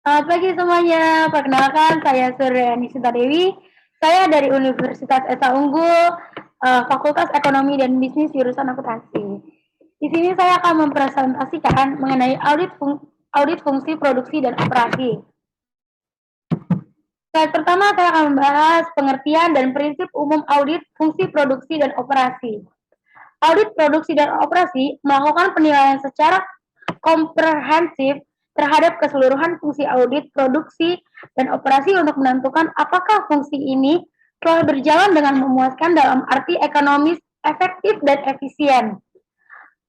Selamat pagi semuanya, perkenalkan saya Suryani Dewi. Saya dari Universitas Esa Unggul, Fakultas Ekonomi dan Bisnis jurusan Akuntansi. Di sini saya akan mempresentasikan mengenai audit fungsi produksi dan operasi. Slide pertama saya akan membahas pengertian dan prinsip umum audit fungsi produksi dan operasi. Audit produksi dan operasi melakukan penilaian secara komprehensif terhadap keseluruhan fungsi audit, produksi, dan operasi untuk menentukan apakah fungsi ini telah berjalan dengan memuaskan dalam arti ekonomis, efektif, dan efisien.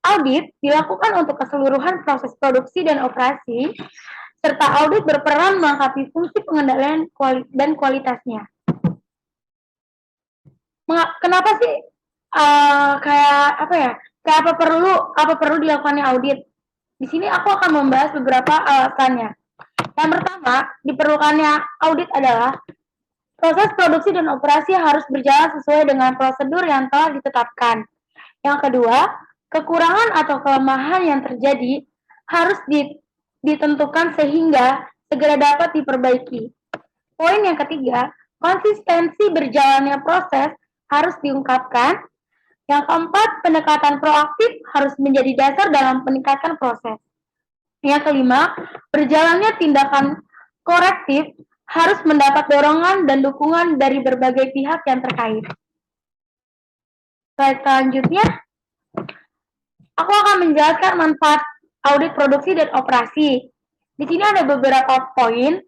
Audit dilakukan untuk keseluruhan proses produksi dan operasi, serta audit berperan melengkapi fungsi pengendalian dan kualitasnya. Kenapa sih kayak apa perlu dilakukannya audit? Di sini aku akan membahas beberapa alasannya. Yang pertama, diperlukannya audit adalah proses produksi dan operasi harus berjalan sesuai dengan prosedur yang telah ditetapkan. Yang kedua, kekurangan atau kelemahan yang terjadi harus ditentukan sehingga segera dapat diperbaiki. Poin yang ketiga, konsistensi berjalannya proses harus diungkapkan. Yang keempat, pendekatan proaktif harus menjadi dasar dalam peningkatan proses. Yang kelima, berjalannya tindakan korektif harus mendapat dorongan dan dukungan dari berbagai pihak yang terkait. Slide selanjutnya, aku akan menjelaskan manfaat audit produksi dan operasi. Di sini ada beberapa poin.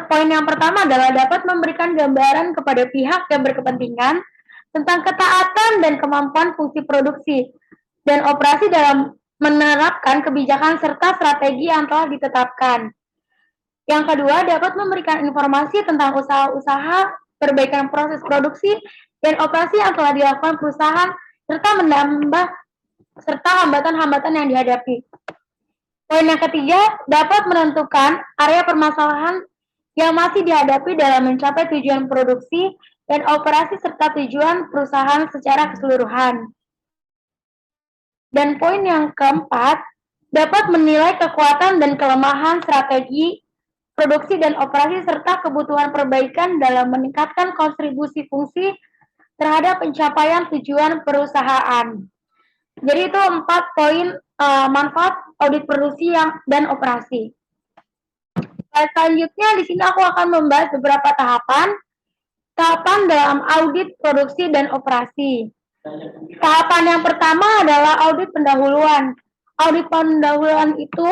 Poin yang pertama adalah dapat memberikan gambaran kepada pihak yang berkepentingan tentang ketaatan dan kemampuan fungsi produksi dan operasi dalam menerapkan kebijakan serta strategi yang telah ditetapkan. Yang kedua, dapat memberikan informasi tentang usaha-usaha perbaikan proses produksi dan operasi yang telah dilakukan perusahaan serta hambatan-hambatan yang dihadapi. Poin yang ketiga, dapat menentukan area permasalahan yang masih dihadapi dalam mencapai tujuan produksi dan operasi serta tujuan perusahaan secara keseluruhan. Dan poin yang keempat, dapat menilai kekuatan dan kelemahan strategi produksi dan operasi serta kebutuhan perbaikan dalam meningkatkan kontribusi fungsi terhadap pencapaian tujuan perusahaan. Jadi itu 4 poin manfaat audit produksi dan operasi. Selanjutnya di sini aku akan membahas beberapa tahapan dalam audit produksi dan operasi. Tahapan yang pertama adalah audit pendahuluan. Audit pendahuluan itu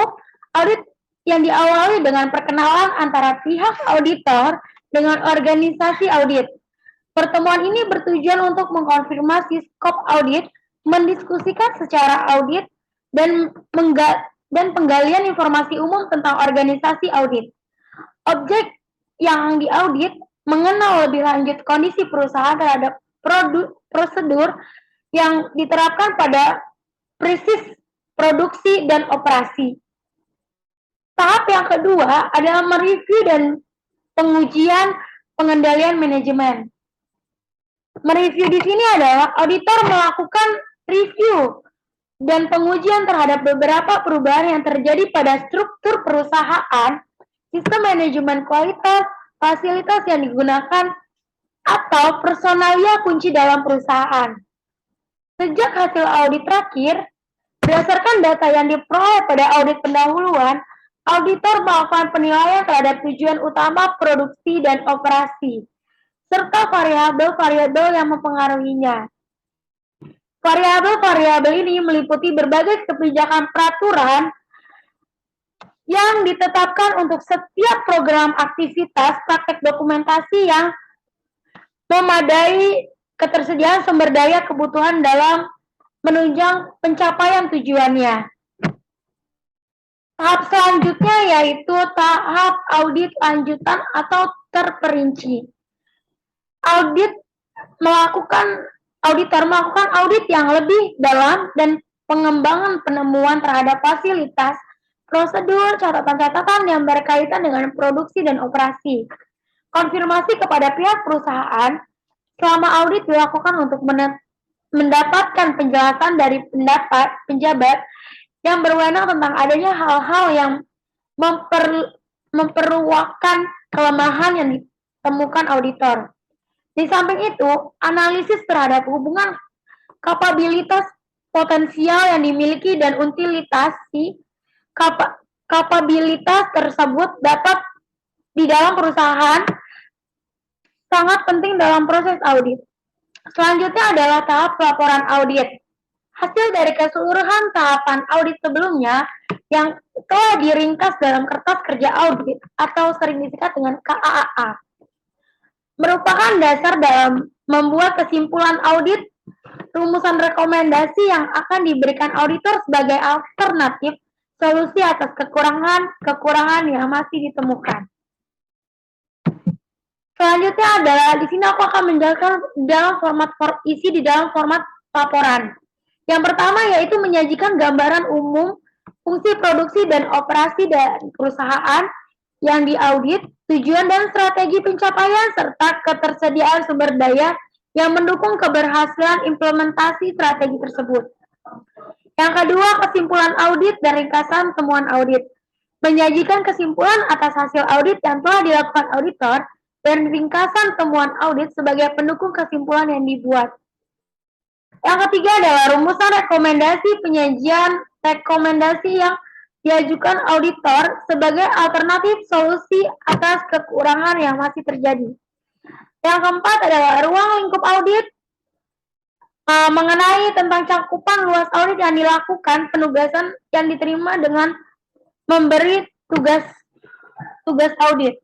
audit yang diawali dengan perkenalan antara pihak auditor dengan organisasi audit. Pertemuan ini bertujuan untuk mengkonfirmasi skop audit, mendiskusikan secara audit, dan penggalian informasi umum tentang organisasi audit. Objek yang diaudit mengenal lebih lanjut kondisi perusahaan terhadap prosedur yang diterapkan pada proses produksi dan operasi. Tahap yang kedua adalah mereview dan pengujian pengendalian manajemen. Mereview di sini adalah auditor melakukan review dan pengujian terhadap beberapa perubahan yang terjadi pada struktur perusahaan, sistem manajemen kualitas, fasilitas yang digunakan, atau personalia kunci dalam perusahaan. Sejak hasil audit terakhir, berdasarkan data yang diperoleh pada audit pendahuluan, auditor melakukan penilaian terhadap tujuan utama produksi dan operasi, serta variabel-variabel yang mempengaruhinya. Variabel-variabel ini meliputi berbagai kebijakan peraturan yang ditetapkan untuk setiap program aktivitas, praktek dokumentasi yang memadai ketersediaan sumber daya kebutuhan dalam menunjang pencapaian tujuannya. Tahap selanjutnya yaitu tahap audit lanjutan atau terperinci. Auditor melakukan audit yang lebih dalam dan pengembangan penemuan terhadap fasilitas, prosedur, catatan-catatan yang berkaitan dengan produksi dan operasi. Konfirmasi kepada pihak perusahaan selama audit dilakukan untuk mendapatkan penjelasan dari penjabat yang berwenang tentang adanya hal-hal yang memperluaskan kelemahan yang ditemukan auditor. Di samping itu, analisis terhadap hubungan kapabilitas potensial yang dimiliki dan utilitasi kapabilitas tersebut dapat di dalam perusahaan sangat penting dalam proses audit. Selanjutnya adalah tahap pelaporan audit. Hasil dari keseluruhan tahapan audit sebelumnya yang telah diringkas dalam kertas kerja audit atau sering disingkat dengan KAA merupakan dasar dalam membuat kesimpulan audit, rumusan rekomendasi yang akan diberikan auditor sebagai alternatif solusi atas kekurangan yang masih ditemukan. Selanjutnya adalah di sini aku akan menjelaskan dalam format laporan. Yang pertama yaitu menyajikan gambaran umum fungsi produksi dan operasi dari perusahaan yang diaudit, tujuan dan strategi pencapaian serta ketersediaan sumber daya yang mendukung keberhasilan implementasi strategi tersebut. Yang kedua, kesimpulan audit dan ringkasan temuan audit. Menyajikan kesimpulan atas hasil audit yang telah dilakukan auditor dan ringkasan temuan audit sebagai pendukung kesimpulan yang dibuat. Yang ketiga adalah rumusan rekomendasi penyajian rekomendasi yang diajukan auditor sebagai alternatif solusi atas kekurangan yang masih terjadi. Yang keempat adalah ruang lingkup audit mengenai tentang cakupan luas audit yang dilakukan, penugasan yang diterima dengan memberi tugas audit.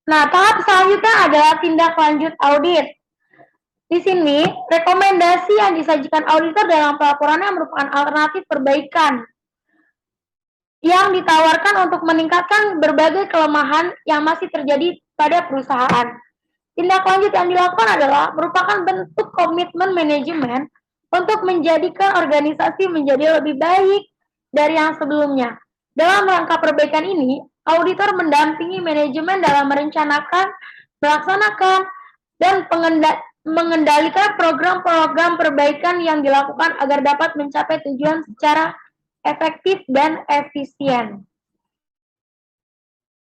Nah, tahap selanjutnya adalah tindak lanjut audit. Di sini, rekomendasi yang disajikan auditor dalam pelaporannya merupakan alternatif perbaikan yang ditawarkan untuk meningkatkan berbagai kelemahan yang masih terjadi pada perusahaan. Tindak lanjut yang dilakukan adalah merupakan bentuk komitmen manajemen untuk menjadikan organisasi menjadi lebih baik dari yang sebelumnya. Dalam rangka perbaikan ini, auditor mendampingi manajemen dalam merencanakan, melaksanakan, dan mengendalikan program-program perbaikan yang dilakukan agar dapat mencapai tujuan secara efektif dan efisien.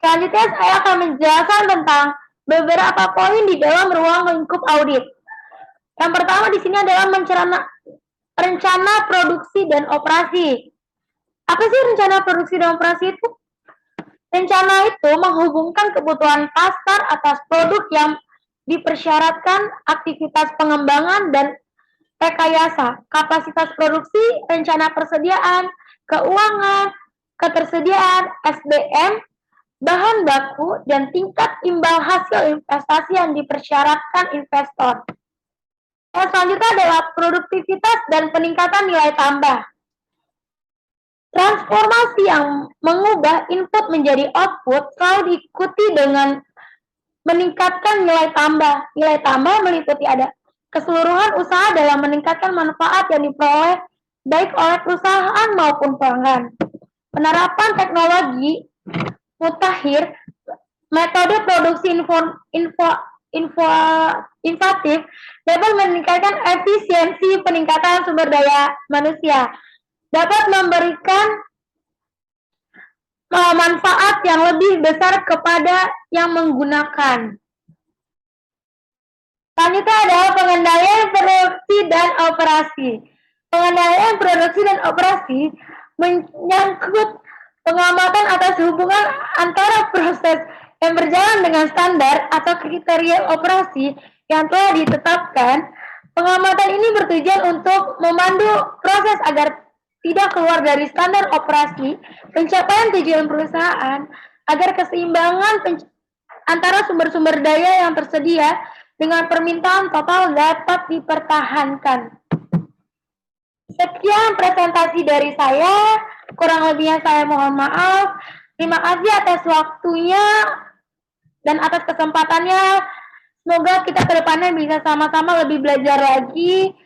Selanjutnya saya akan menjelaskan tentang beberapa poin di dalam ruang lingkup audit. Yang pertama di sini adalah rencana produksi dan operasi. Apa sih rencana produksi dan operasi itu? Rencana itu menghubungkan kebutuhan pasar atas produk yang dipersyaratkan, aktivitas pengembangan dan rekayasa, kapasitas produksi, rencana persediaan, keuangan, ketersediaan, SDM, bahan baku, dan tingkat imbal hasil investasi yang dipersyaratkan investor. Yang selanjutnya adalah produktivitas dan peningkatan nilai tambah. Transformasi yang mengubah input menjadi output selalu diikuti dengan meningkatkan nilai tambah. Nilai tambah meliputi ada keseluruhan usaha dalam meningkatkan manfaat yang diperoleh baik oleh perusahaan maupun pelanggan. Penerapan teknologi mutakhir, metode produksi inovatif dapat meningkatkan efisiensi peningkatan sumber daya manusia, dapat memberikan manfaat yang lebih besar kepada yang menggunakan. Selanjutnya adalah pengendalian produksi dan operasi. Pengendalian produksi dan operasi menyangkut pengamatan atas hubungan antara proses yang berjalan dengan standar atau kriteria operasi yang telah ditetapkan. Pengamatan ini bertujuan untuk memandu proses agar tidak keluar dari standar operasi, pencapaian tujuan perusahaan, agar keseimbangan antara sumber-sumber daya yang tersedia dengan permintaan total dapat dipertahankan. Sekian presentasi dari saya, kurang lebihnya saya mohon maaf. Terima kasih atas waktunya dan atas kesempatannya. Semoga kita ke depannya bisa sama-sama lebih belajar lagi.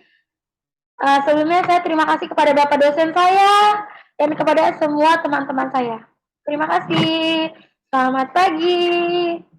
Sebelumnya saya terima kasih kepada Bapak dosen saya dan kepada semua teman-teman saya. Terima kasih. Selamat pagi.